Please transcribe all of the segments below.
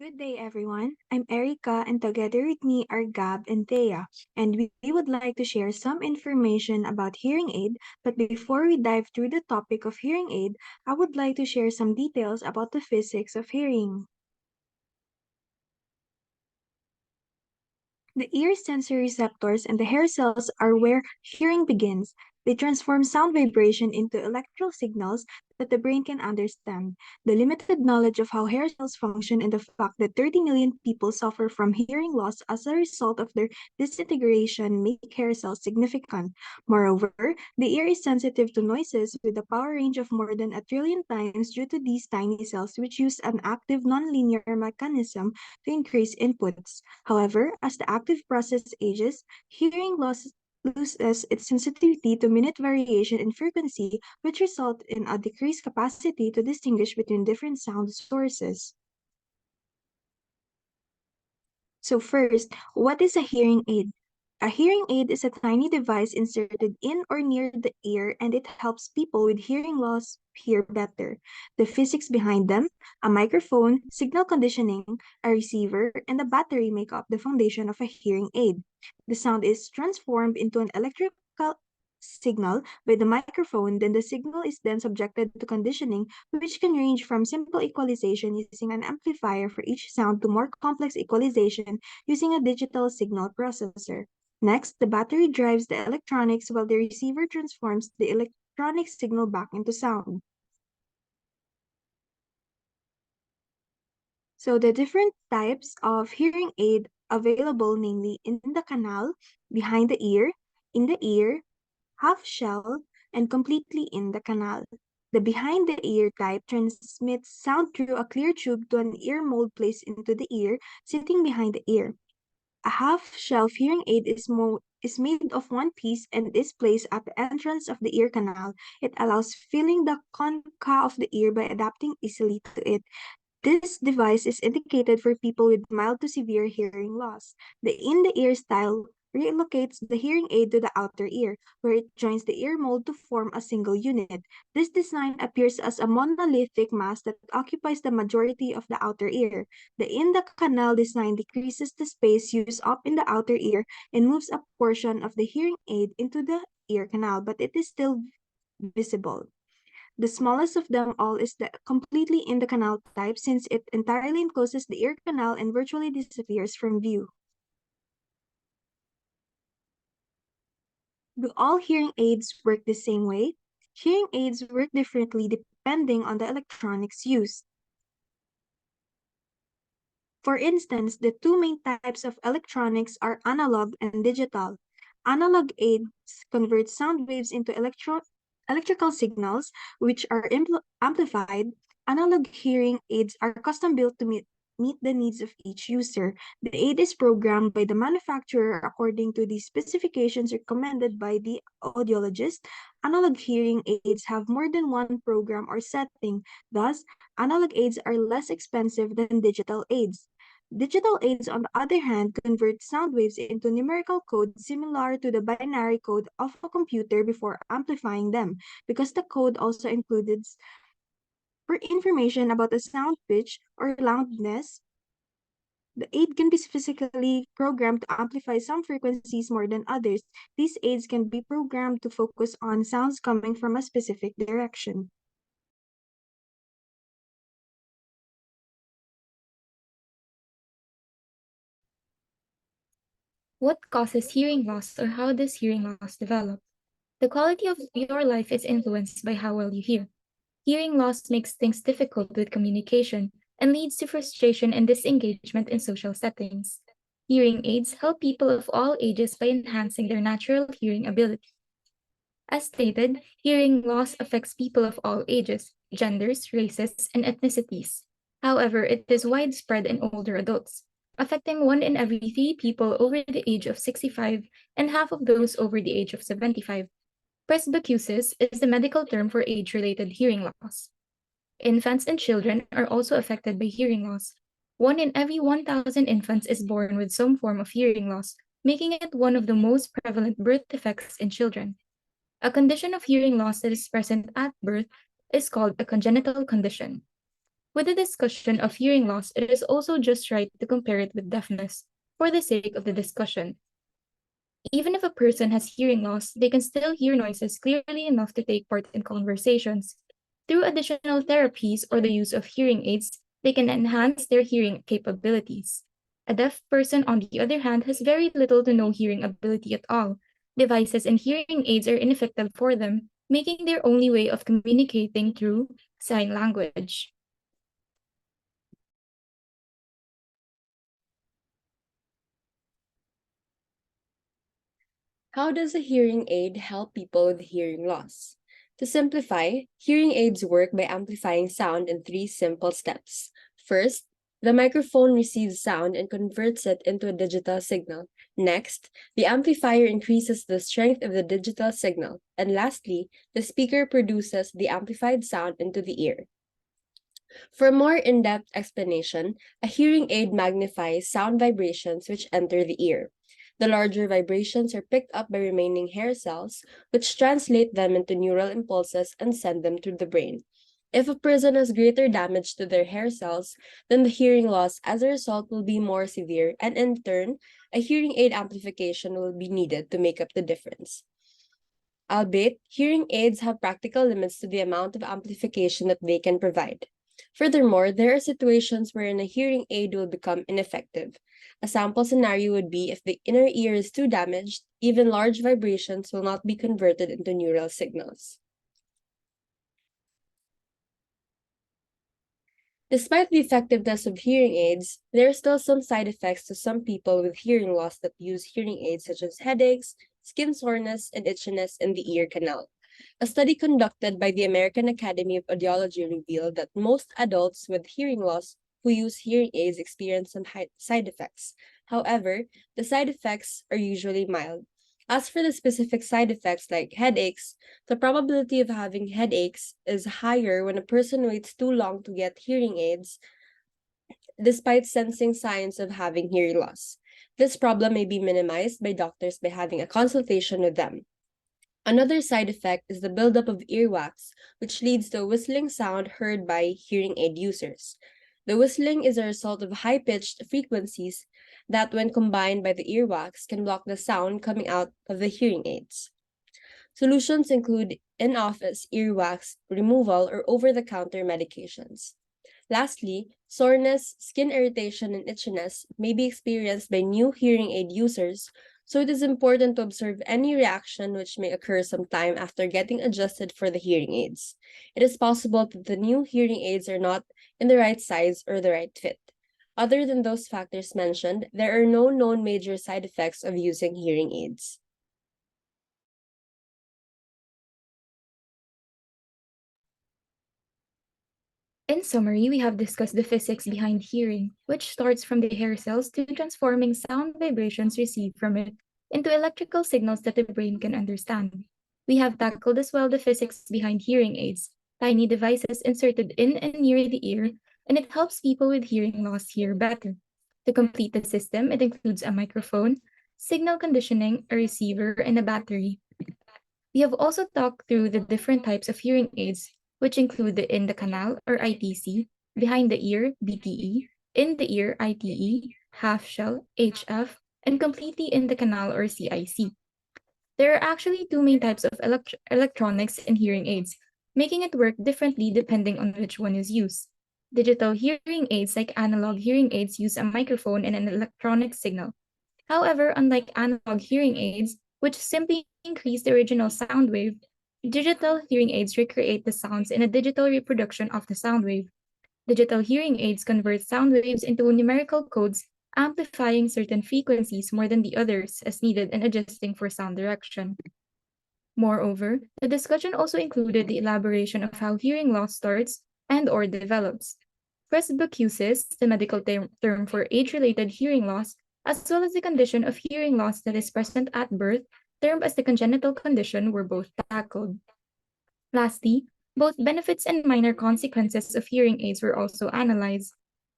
Good day, everyone. I'm Erica, and together with me are Gab and Thea, and we would like to share some information about hearing aid. But before we dive through the topic of hearing aid, I would like to share some details about the physics of hearing. The ear sensory receptors and the hair cells are where hearing begins. They transform sound vibration into electrical signals that the brain can understand. The limited knowledge of how hair cells function and the fact that 30 million people suffer from hearing loss as a result of their disintegration make hair cells significant. Moreover, the ear is sensitive to noises with a power range of more than a trillion times due to these tiny cells, which use an active nonlinear mechanism to increase inputs. However, as the active process ages, hearing loss loses its sensitivity to minute variation in frequency, which result in a decreased capacity to distinguish between different sound sources. So first, what is a hearing aid? A hearing aid is a tiny device inserted in or near the ear, and it helps people with hearing loss hear better. The physics behind them, a microphone, signal conditioning, a receiver, and a battery make up the foundation of a hearing aid. The sound is transformed into an electrical signal by the microphone, then the signal is then subjected to conditioning, which can range from simple equalization using an amplifier for each sound to more complex equalization using a digital signal processor. Next, the battery drives the electronics while the receiver transforms the electronic signal back into sound. So the different types of hearing aid available, namely in the canal, behind the ear, in the ear, half shell, and completely in the canal. The behind the ear type transmits sound through a clear tube to an ear mold placed into the ear, sitting behind the ear. A half-shelf hearing aid is made of one piece and is placed at the entrance of the ear canal. It allows filling the concha of the ear by adapting easily to it. This device is indicated for people with mild to severe hearing loss. The in-the-ear style relocates the hearing aid to the outer ear, where it joins the ear mold to form a single unit. This design appears as a monolithic mass that occupies the majority of the outer ear. The in-the-canal design decreases the space used up in the outer ear and moves a portion of the hearing aid into the ear canal, but it is still visible. The smallest of them all is the completely in the canal type since it entirely encloses the ear canal and virtually disappears from view. Do all hearing aids work the same way? Hearing aids work differently depending on the electronics used. For instance, the two main types of electronics are analog and digital. Analog aids convert sound waves into electrical signals, which are amplified. Analog hearing aids are custom built to meet the needs of each user. The aid is programmed by the manufacturer according to the specifications recommended by the audiologist. Analog hearing aids have more than one program or setting. Thus, analog aids are less expensive than digital aids. Digital aids, on the other hand, convert sound waves into numerical code similar to the binary code of a computer before amplifying them, because the code also includes for information about the sound pitch or loudness. The aid can be physically programmed to amplify some frequencies more than others. These aids can be programmed to focus on sounds coming from a specific direction. What causes hearing loss or how does hearing loss develop? The quality of your life is influenced by how well you hear. Hearing loss makes things difficult with communication and leads to frustration and disengagement in social settings. Hearing aids help people of all ages by enhancing their natural hearing ability. As stated, hearing loss affects people of all ages, genders, races, and ethnicities. However, it is widespread in older adults, affecting 1 in every 3 people over the age of 65 and half of those over the age of 75. Presbycusis is the medical term for age-related hearing loss. Infants and children are also affected by hearing loss. 1 in every 1,000 infants is born with some form of hearing loss, making it one of the most prevalent birth defects in children. A condition of hearing loss that is present at birth is called a congenital condition. With the discussion of hearing loss, it is also just right to compare it with deafness for the sake of the discussion. Even if a person has hearing loss, they can still hear noises clearly enough to take part in conversations. Through additional therapies or the use of hearing aids, they can enhance their hearing capabilities. A deaf person, on the other hand, has very little to no hearing ability at all. Devices and hearing aids are ineffective for them, making their only way of communicating through sign language. How does a hearing aid help people with hearing loss? To simplify, hearing aids work by amplifying sound in three simple steps. First, the microphone receives sound and converts it into a digital signal. Next, the amplifier increases the strength of the digital signal. And lastly, the speaker produces the amplified sound into the ear. For a more in-depth explanation, a hearing aid magnifies sound vibrations which enter the ear. The larger vibrations are picked up by remaining hair cells, which translate them into neural impulses and send them to the brain. If a person has greater damage to their hair cells, then the hearing loss as a result will be more severe, and in turn, a hearing aid amplification will be needed to make up the difference. Albeit, hearing aids have practical limits to the amount of amplification that they can provide. Furthermore, there are situations wherein a hearing aid will become ineffective. A sample scenario would be if the inner ear is too damaged, even large vibrations will not be converted into neural signals. Despite the effectiveness of hearing aids, there are still some side effects to some people with hearing loss that use hearing aids, such as headaches, skin soreness, and itchiness in the ear canal. A study conducted by the American Academy of Audiology revealed that most adults with hearing loss who use hearing aids experience some side effects. However, the side effects are usually mild. As for the specific side effects like headaches, the probability of having headaches is higher when a person waits too long to get hearing aids, despite sensing signs of having hearing loss. This problem may be minimized by doctors by having a consultation with them. Another side effect is the buildup of earwax, which leads to a whistling sound heard by hearing aid users. The whistling is a result of high-pitched frequencies that, when combined by the earwax, can block the sound coming out of the hearing aids. Solutions include in-office earwax removal or over-the-counter medications. Lastly, soreness, skin irritation, and itchiness may be experienced by new hearing aid users, so it is important to observe any reaction which may occur sometime after getting adjusted for the hearing aids. It is possible that the new hearing aids are not in the right size or the right fit. Other than those factors mentioned, there are no known major side effects of using hearing aids. In summary, we have discussed the physics behind hearing, which starts from the hair cells to transforming sound vibrations received from it into electrical signals that the brain can understand. We have tackled as well the physics behind hearing aids, tiny devices inserted in and near the ear, and it helps people with hearing loss hear better. To complete the system, it includes a microphone, signal conditioning, a receiver, and a battery. We have also talked through the different types of hearing aids, which include the in the canal or ITC, behind the ear BTE, in the ear ITE, half shell HF, and completely in the canal or CIC. There are actually two main types of electronics in hearing aids, making it work differently depending on which one is used. Digital hearing aids like analog hearing aids use a microphone and an electronic signal. However, unlike analog hearing aids, which simply increase the original sound wave, digital hearing aids recreate the sounds in a digital reproduction of the sound wave. Digital hearing aids convert sound waves into numerical codes, amplifying certain frequencies more than the others as needed and adjusting for sound direction. Moreover, the discussion also included the elaboration of how hearing loss starts and or develops. Presbycusis, the medical term for age-related hearing loss, as well as the condition of hearing loss that is present at birth, termed as the congenital condition, were both tackled. Lastly, both benefits and minor consequences of hearing aids were also analyzed.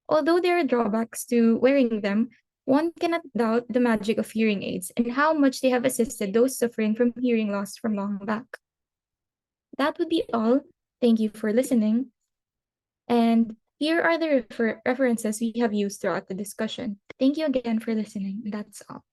Although there are drawbacks to wearing them, one cannot doubt the magic of hearing aids and how much they have assisted those suffering from hearing loss from long back. That would be all. Thank you for listening. And Here are the references we have used throughout the discussion. Thank you again for listening. That's all.